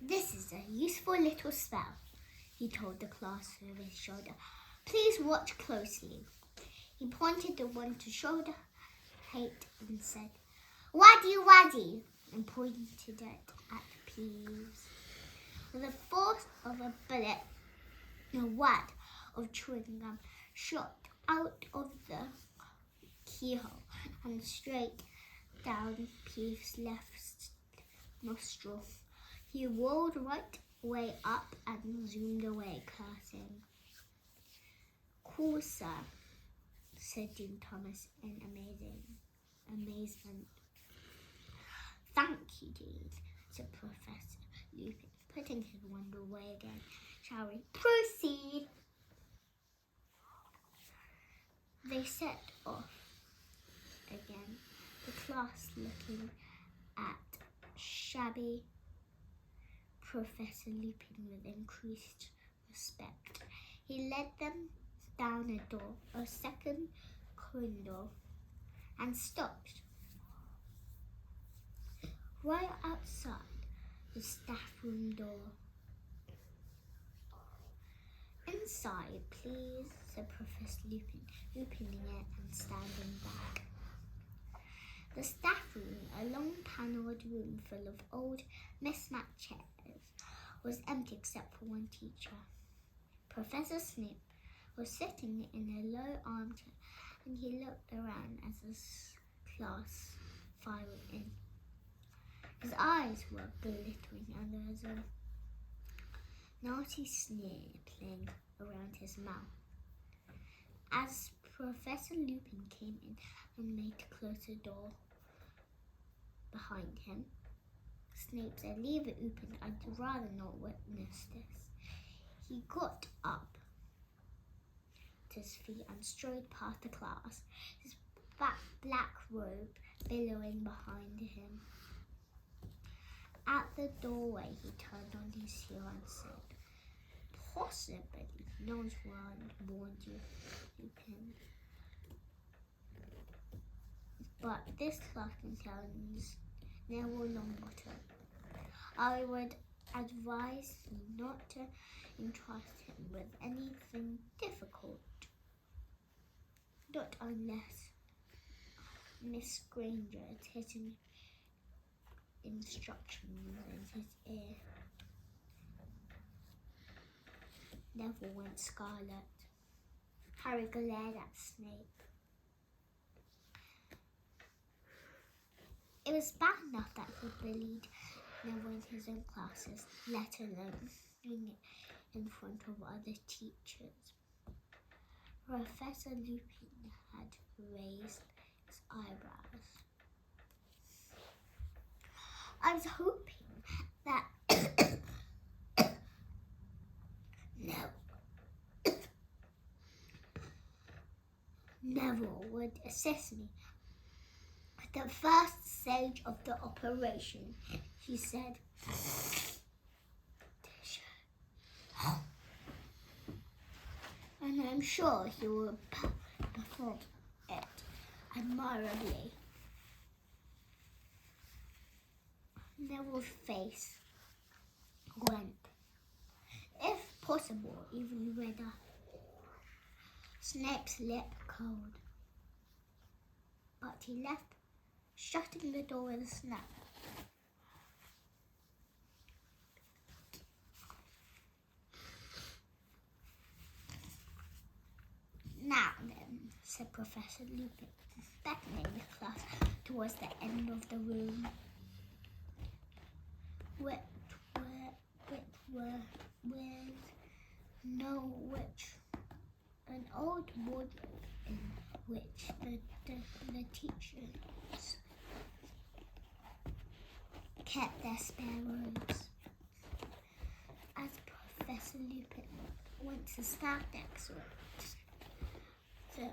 This is a useful little spell, he told the class over his shoulder. Please watch closely. He pointed the one to shoulder height and said, Waddy, waddy, and pointed it at Peeves. With the force of a bullet, a wad of chewing gum shot out of the keyhole and straight down Peeves' left nostril. He rolled right way up and zoomed away, cursing. Cool, sir, said Dean Thomas in amazement. Thank you, Dean, said Professor Lupin, putting his wand away again. Shall we proceed? They set off again, the class looking at shabby Professor Lupin with increased respect. He led them down a door, a second corridor, and stopped right outside the staff room door. Inside, please, said Professor Lupin, opening it and standing back. The staff room, a long panelled room full of old mismatched chairs, was empty except for one teacher. Professor Snape was sitting in a low armchair, and he looked around as his class filed in. His eyes were glittering, and there was a naughty sneer playing around his mouth. As Professor Lupin came in and made to close the door behind him, Snape said, Leave it open, I'd rather not witness this. He got up to his feet and strode past the class, his black robe billowing behind him. At the doorway, he turned on his heel and said, Possibly no one's warned you, Lupin. But this class contains Neville Longbottom. I would advise you not to entrust him with anything difficult. Not unless Miss Granger is hitting instructions in his ear. Neville went scarlet. Harry glared at Snape. It was bad enough that he bullied Neville in his own classes, let alone doing it in front of other teachers. Professor Lupin had raised his eyebrows. I was hoping that Neville would assist me at the first stage of the operation, he said. And I'm sure he will perform it admirably. Neville's face went, if possible, even redder. Snape's lip curled, but he left, shutting the door with a snap. Now then, said Professor Lupin, beckoning the class towards the end of the room. With an old wardrobe in which the teachers kept their spare robes. As Professor Lupin went to stand next to it,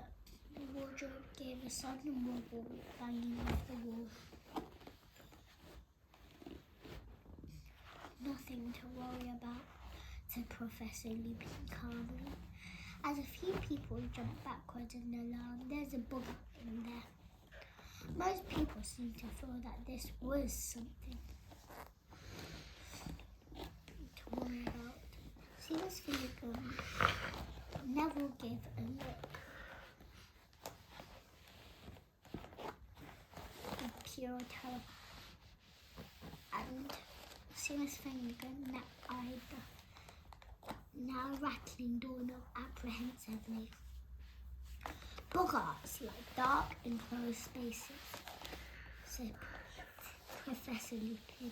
the wardrobe gave a sudden wobble, banging off the wall. Nothing to worry about, said Professor Lupin calmly. As a few people jumped backwards in alarm, there's a bug in there. Most people seem to feel that this was something. Seamus Finnegan Neville gave a look of pure terror, and Seamus Finnegan eyed the now rattling doorknob apprehensively. Boggarts like dark enclosed spaces, said Professor Lupin.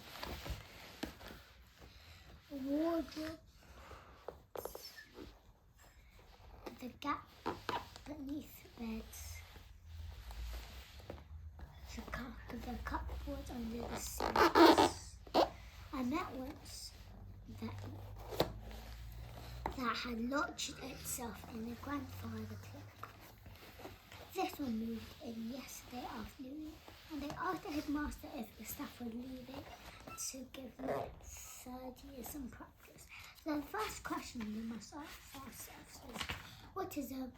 Wardrobes, the gap beneath beds, the cupboard under the sinks. I met once that had lodged itself in the grandfather clock. This one moved in yesterday afternoon, and they asked the headmaster if the staff would leave it to give me third year some practice. So the first question we must ask ourselves is, what is a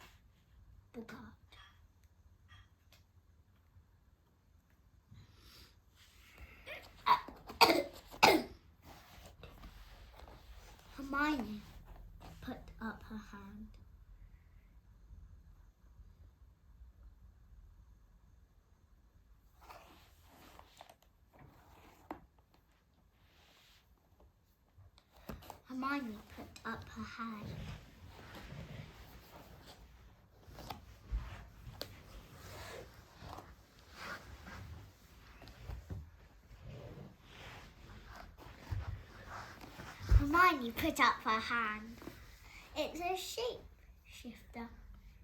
boggart? Hermione put up her hand. Hermione put up her hand. Hermione put up her hand. It's a shapeshifter,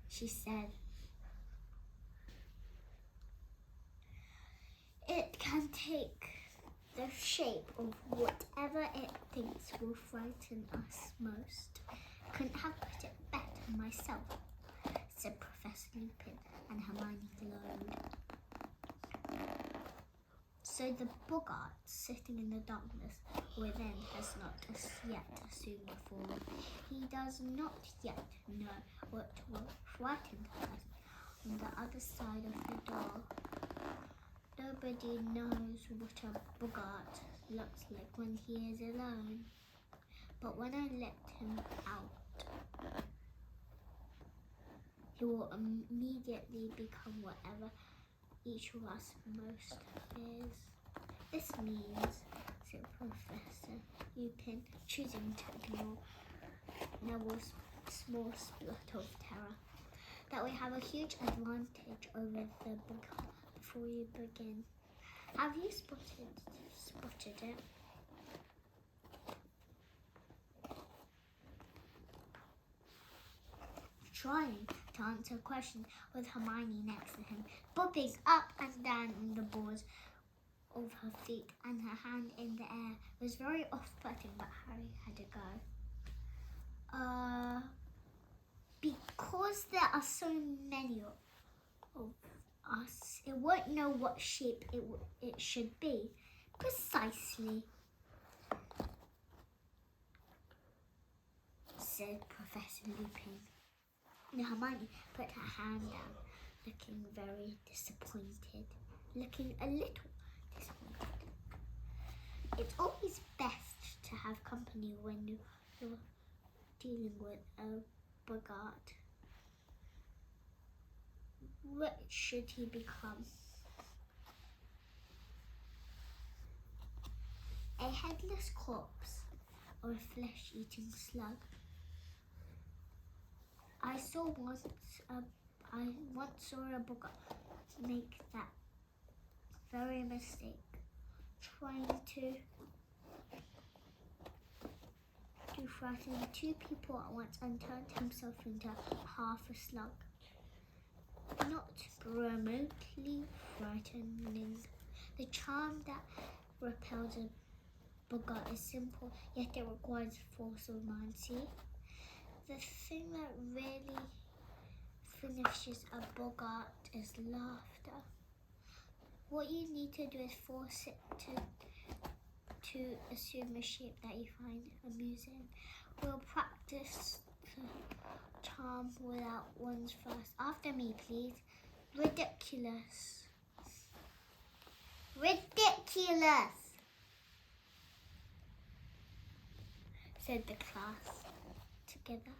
she said. It can take the shape of whatever it thinks will frighten us most. Couldn't have put it better myself, said Professor Lupin, and Hermione glowed. So the boggart sitting in the darkness within has not as yet assumed the form. He does not yet know what will frighten us on the other side of the door. Nobody knows what a boggart looks like when he is alone. But when I let him out, he will immediately become whatever each of us most fears. This means, said Professor Lupin, choosing to ignore Neville's small splut of terror, that we have a huge advantage over the boggart. Before you begin, have you spotted it? Trying to answer a question with Hermione next to him, bobbing up and down on the balls of her feet and her hand in the air, was very off-putting, but Harry had a go. Because there are so many of us, it won't know what shape it should be. Precisely, said Professor Lupin. And Hermione put her hand down, looking very disappointed, looking a little disappointed. It's always best to have company when you're dealing with a boggart. What should he become? A headless corpse or a flesh-eating slug? I once saw a boggart make that very mistake, trying to frighten two people at once and turned himself into half a slug. Not remotely frightening. The charm that repels a boggart is simple, yet it requires force of mind. See? The thing that really finishes a boggart is laughter. What you need to do is force it to assume a shape that you find amusing. We'll practice the charm without ones first. After me, please. Ridiculous. Ridiculous, said the class. together.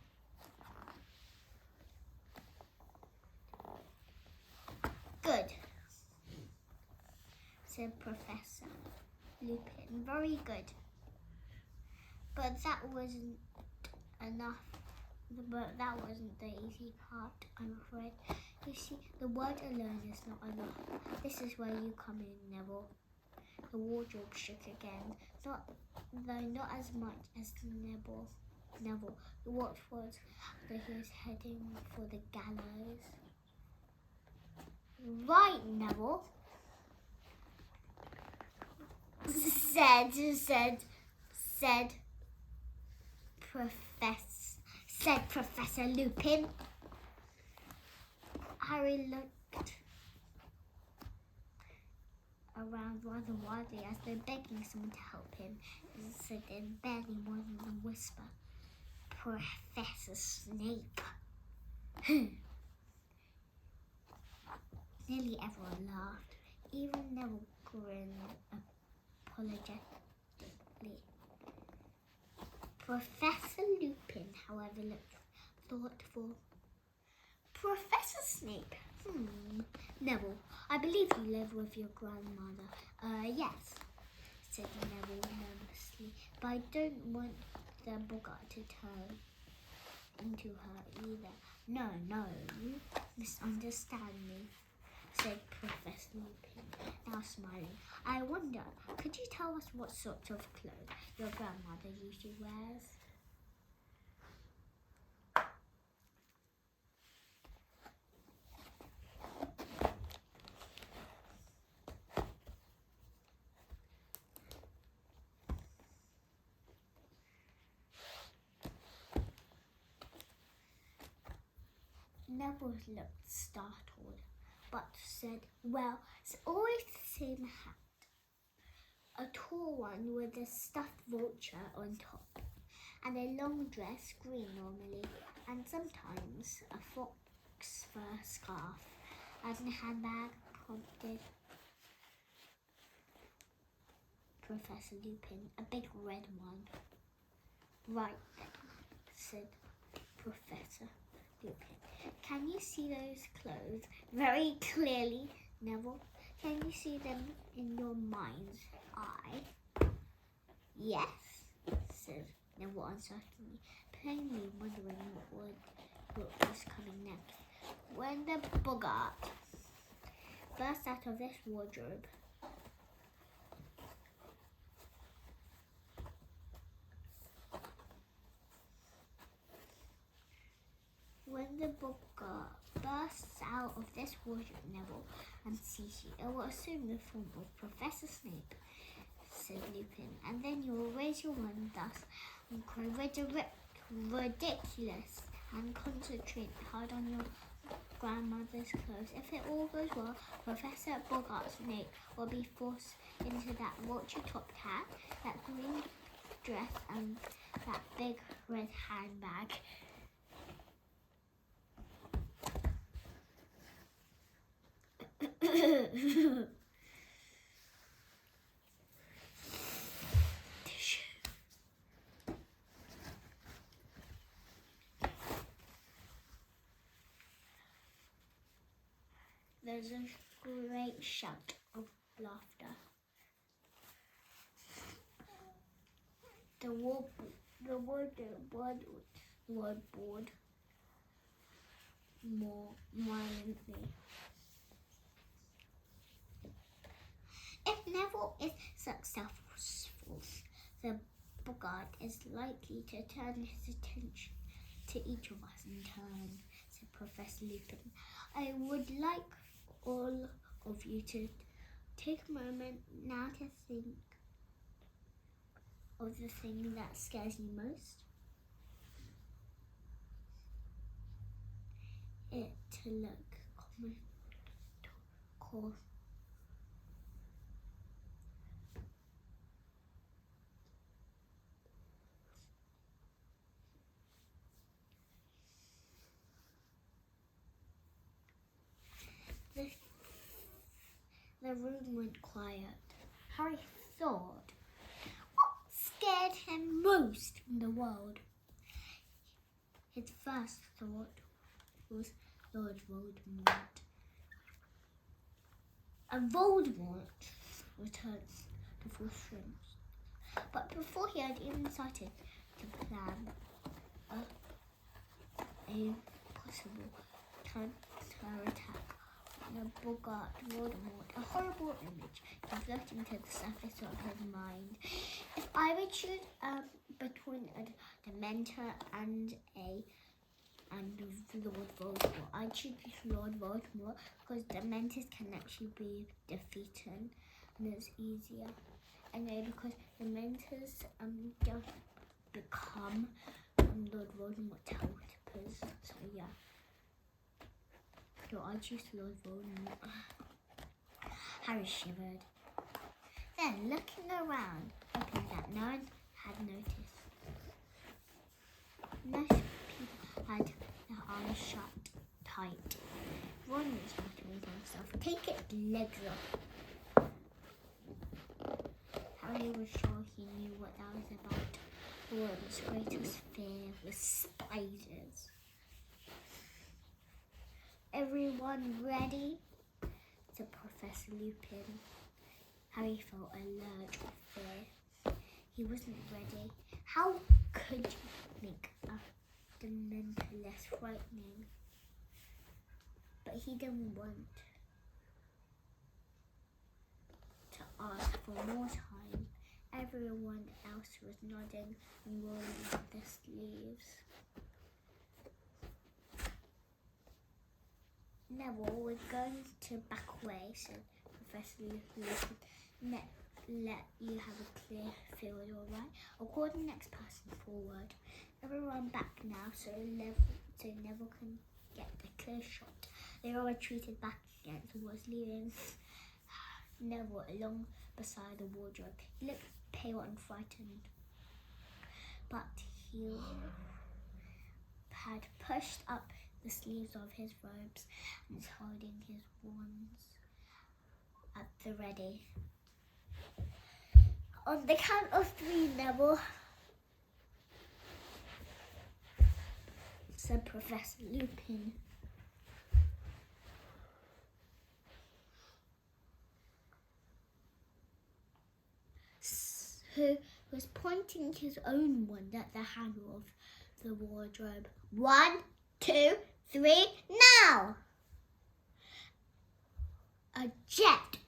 Good, said Professor Lupin. Very good. But that wasn't enough. But that wasn't the easy part, I'm afraid. You see, the word alone is not enough. This is where you come in, Neville. The wardrobe shook again, though not as much as Neville. What was that he was heading for the gallows? Right, Neville, said Professor Lupin. Harry looked around rather wildly as though begging someone to help him, and said in barely more than a whisper, "Professor Snape." Nearly everyone laughed. Even Neville grinned apologetically. Professor Lupin, however, looked thoughtful. Professor Snape. Neville, I believe you live with your grandmother. Yes, said Neville nervously, but I don't want the boggart to turn into her either. No, you misunderstand me, said Professor Lupin, now smiling. I wonder, could you tell us what sort of clothes your grandmother usually wears? Neville looked startled, but said, well, it's always the same hat. A tall one with a stuffed vulture on top, and a long dress, green normally, and sometimes a fox fur scarf, and a handbag, prompted Professor Lupin, a big red one. Right then, said Professor Lupin. Can you see those clothes very clearly, Neville? Can you see them in your mind's eye? Yes, said Neville uncertainly, plainly wondering what was coming next. When the boggart burst out of this wardrobe, Neville, and sees you, it will assume the form of Professor Snape, said Lupin, and then you will raise your wand thus and cry ridiculous and concentrate hard on your grandmother's clothes. If it all goes well, Professor Boggart Snape will be forced into that vulture-topped hat, that green dress, and that big red handbag. There's a great shout of laughter. The word bored more violently. If Neville is successful, the boggart is likely to turn his attention to each of us in turn, said Professor Lupin. I would like all of you to take a moment now to think of the thing that scares you most. It to look common. The room went quiet. Harry thought, what scared him most in the world? His first thought was Lord Voldemort. And Voldemort returns to full strength. But before he had even started to plan a possible counter-attack on the Boggart Voldemort, a horrible image came floating to the surface of his mind. If I were to choose between a Dementor and Lord Voldemort, I'd choose Lord Voldemort because Dementors can actually be defeated and it's easier. Anyway, because Dementors don't become Lord Voldemort helpers, so yeah. So I choose Lord Voldemort. Harry shivered. Then, looking around, hoping that no one had noticed. Most people had their eyes shut tight. Ron was muttering to himself, "Take its legs off." Harry was sure he knew what that was about. Ron's greatest fear was spiders. "Everyone ready?" said Professor Lupin. Harry felt a lurch of fear. He wasn't ready. How could you make a Dementor less frightening? But he didn't want to ask for more time. Everyone else was nodding and rolling up their sleeves. "Neville, we're going to back away," said Professor Lupin. Let you have a clear field, all right? I'll call the next person forward. Everyone back now so Neville can get the clear shot. They all retreated back again towards leaving Neville along beside the wardrobe. He looked pale and frightened, but he had pushed up the sleeves of his robes and was holding his wands at the ready. "On the count of 3, Neville," said Professor Lupin. Who was pointing his own wand at the handle of the wardrobe. "1, 2, 3, now!" A jet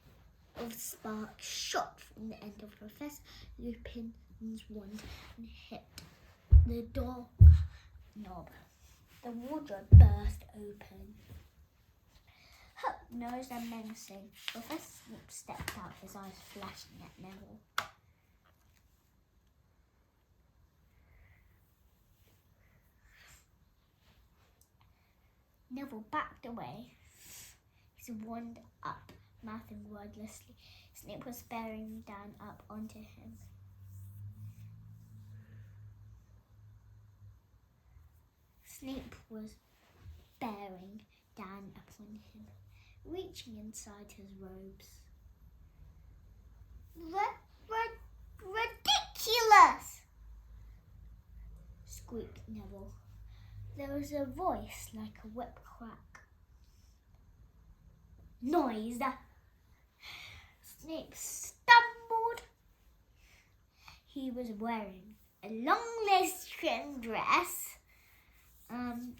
of sparks shot from the end of Professor Lupin's wand and hit the door knob. The wardrobe burst open. Hook-nosed and menacing, Professor Snape stepped out, his eyes flashing at Neville. Neville backed away, his wand up, mouthing wordlessly. Snape was bearing down up onto him. Snape was bearing down upon him, reaching inside his robes. Ridiculous! Squeaked Neville. There was a voice like a whip crack. "Noise!" Snape stumbled. He was wearing a long-laced trim dress and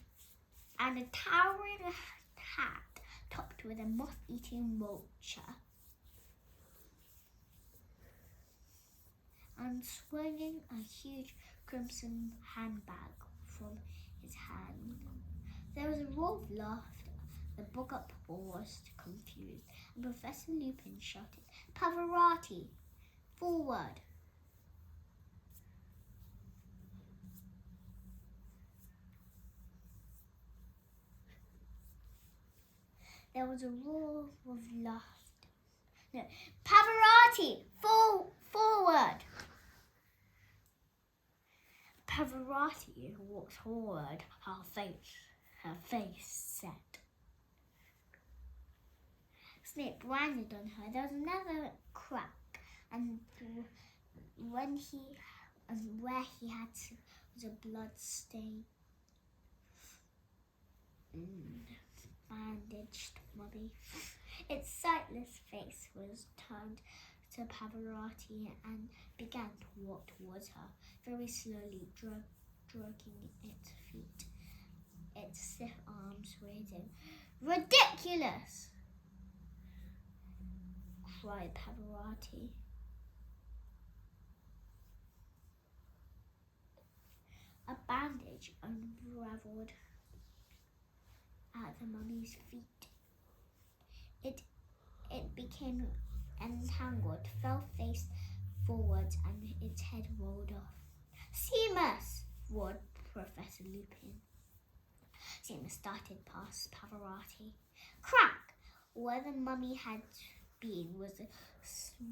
a towering hat topped with a moth-eating vulture, and swinging a huge crimson handbag from his hand. There was a roar of laughter. The Boggart paused, confused, and Professor Lupin shouted, "Pavarotti, forward!" There was a roar of laughter. "No, Pavarotti, forward!" Pavarotti walked forward, her face set. Snape landed on her. There was another crack, and where he had was a blood stain. bandaged mummy. Its sightless face was turned to Pavarotti and began to walk towards her, very slowly, stroking its feet, its stiff arms raising. "Ridiculous!" cried Pavarotti. A bandage unravelled at the mummy's feet. It became entangled, fell face forwards, and its head rolled off. "Seamus!" roared Professor Lupin. Seamus darted past Pavarotti. Crack! Where the mummy had been was a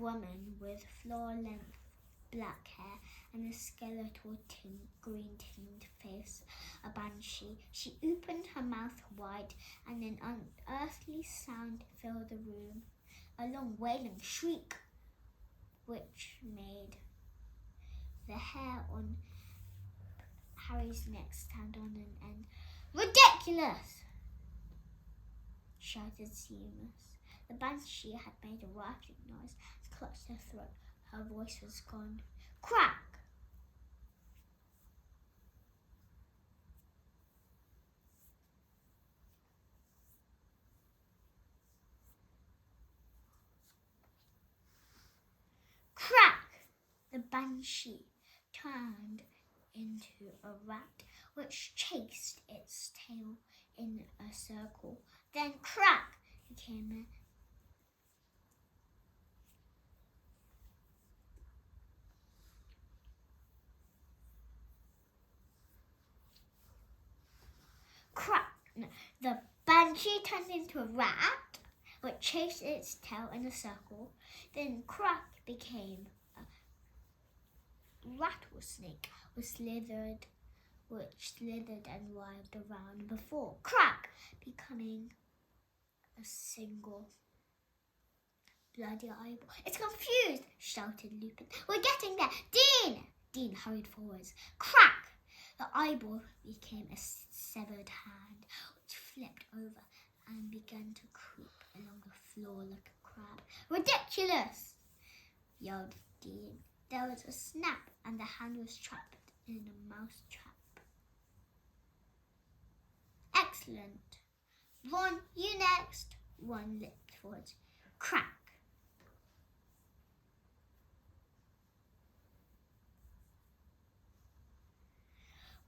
woman with floor-length black hair and a skeletal green-tinged face, a banshee. She opened her mouth wide, and an unearthly sound filled the room, a long wailing shriek, which made the hair on Harry's neck stand on end. "Ridiculous!" shouted Seamus. The banshee had made a rattling noise and clutched her throat. Her voice was gone. Crack! Crack! The banshee turned into a rat, which chased its tail in a circle. Then crack! Came crack! The banshee turned into a rat, which chased its tail in a circle. Then crack became a rattlesnake, which slithered and writhed around before. Crack! Becoming a single bloody eyeball. "It's confused!" shouted Lupin. "We're getting there! Dean!" Dean hurried forwards. Crack! The eyeball became a severed hand, which flipped over and began to creep along the floor like a crab. "Ridiculous!" yelled Dean. There was a snap, and the hand was trapped in a mouse trap. "Excellent! Ron, you next!" Ron leaped forwards. Crack!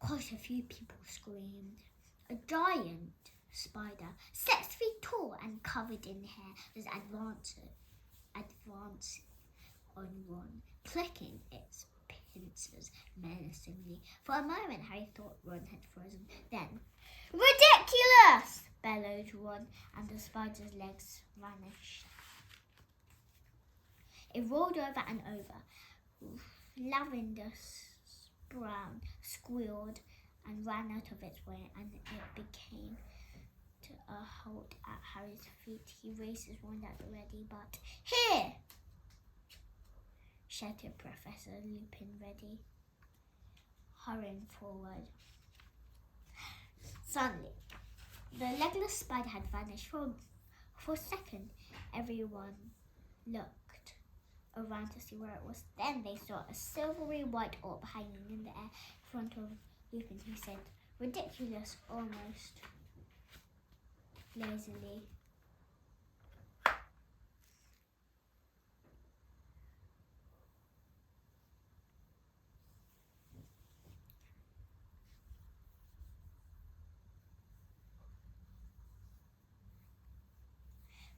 Quite a few people screamed. A giant spider, 6 feet tall and covered in hair, was advancing on Ron, clicking its pincers menacingly. For a moment, Harry thought Ron had frozen. Then, "Ridiculous!" bellowed Ron, and the spider's legs vanished. It rolled over and over. Lavender Brown squealed and ran out of its way, and it became to a halt at Harry's feet. He raised his wand at the ready, but "Here!" shouted Professor Lupin, ready, hurrying forward. Suddenly, the legless spider had vanished. For a second, everyone looked around to see where it was. Then they saw a silvery white orb hanging in the air in front of Lupin, who said, "Ridiculous," almost lazily.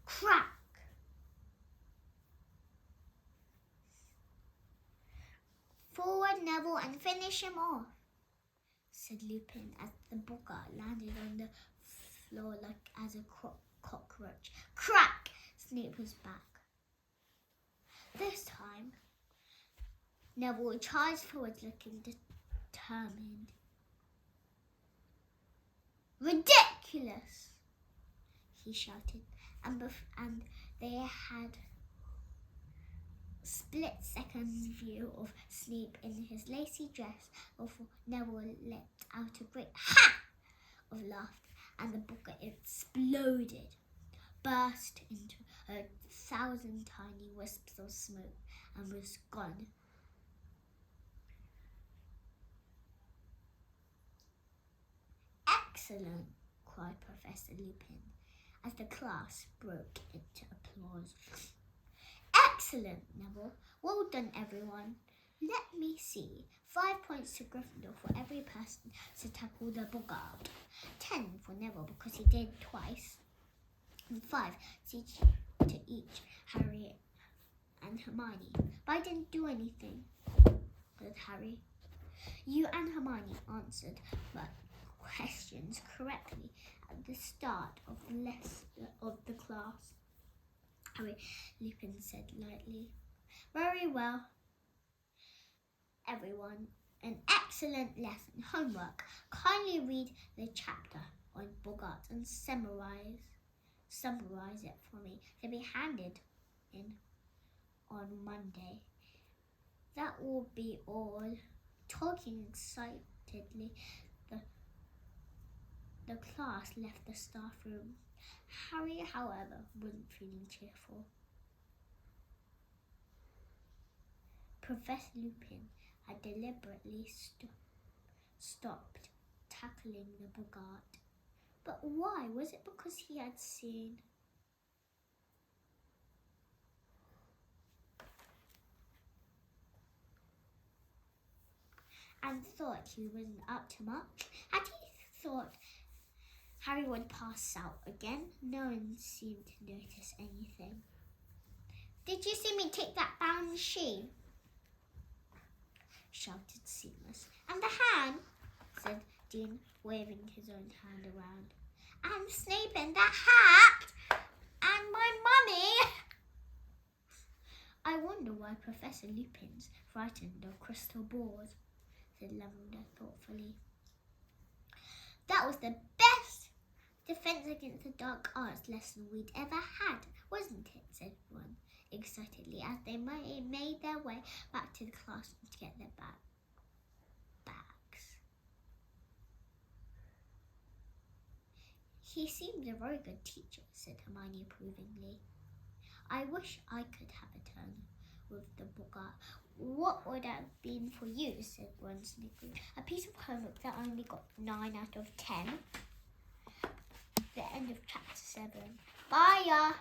Crack! "Forward, Neville, and finish him off," said Lupin as the booger landed on the floor like as a cockroach. Crack! Snape was back. This time, Neville charged forward, looking determined. "Ridiculous!" he shouted, and they had split-second view of Snape in his lacy dress before Neville let out a great "Ha!" of laughter and the book exploded, burst into 1,000 tiny wisps of smoke, and was gone. Excellent, cried Professor Lupin, as the class broke into applause. Excellent, Neville. Well done, everyone. Let me see. 5 points to Gryffindor for every person to tackle the boggart. 10 for Neville because he did twice. And 5 to each Harry and Hermione. But I didn't do anything, said Harry. You and Hermione answered the questions correctly at the start of the class, Harry Lupin said lightly. Very well, everyone. An excellent lesson. Homework. Kindly read the chapter on boggarts and summarize it for me to be handed in on Monday. That will be all. Talking excitedly, the class left the staff room. Harry, however, wasn't feeling cheerful. Professor Lupin had deliberately stopped tackling the boggart. But why? Was it because he had seen and thought he wasn't up to much? Had he thought Harry would pass out again? No one seemed to notice anything. Did you see me take that banshee? Shouted Seamus. And the hand, said Dean, waving his own hand around. And Snape and that hat! And my mummy! I wonder why Professor Lupin's frightened of crystal balls, said Lavender thoughtfully. That was the best defense against the dark arts lesson we'd ever had, wasn't it? Said Ron excitedly as they made their way back to the classroom to get their bags. He seems a very good teacher, said Hermione approvingly. I wish I could have a turn with the boggart. What would that have been for you? Said Ron snickering. A piece of homework that only got 9 out of 10. The end of chapter 7. Bye,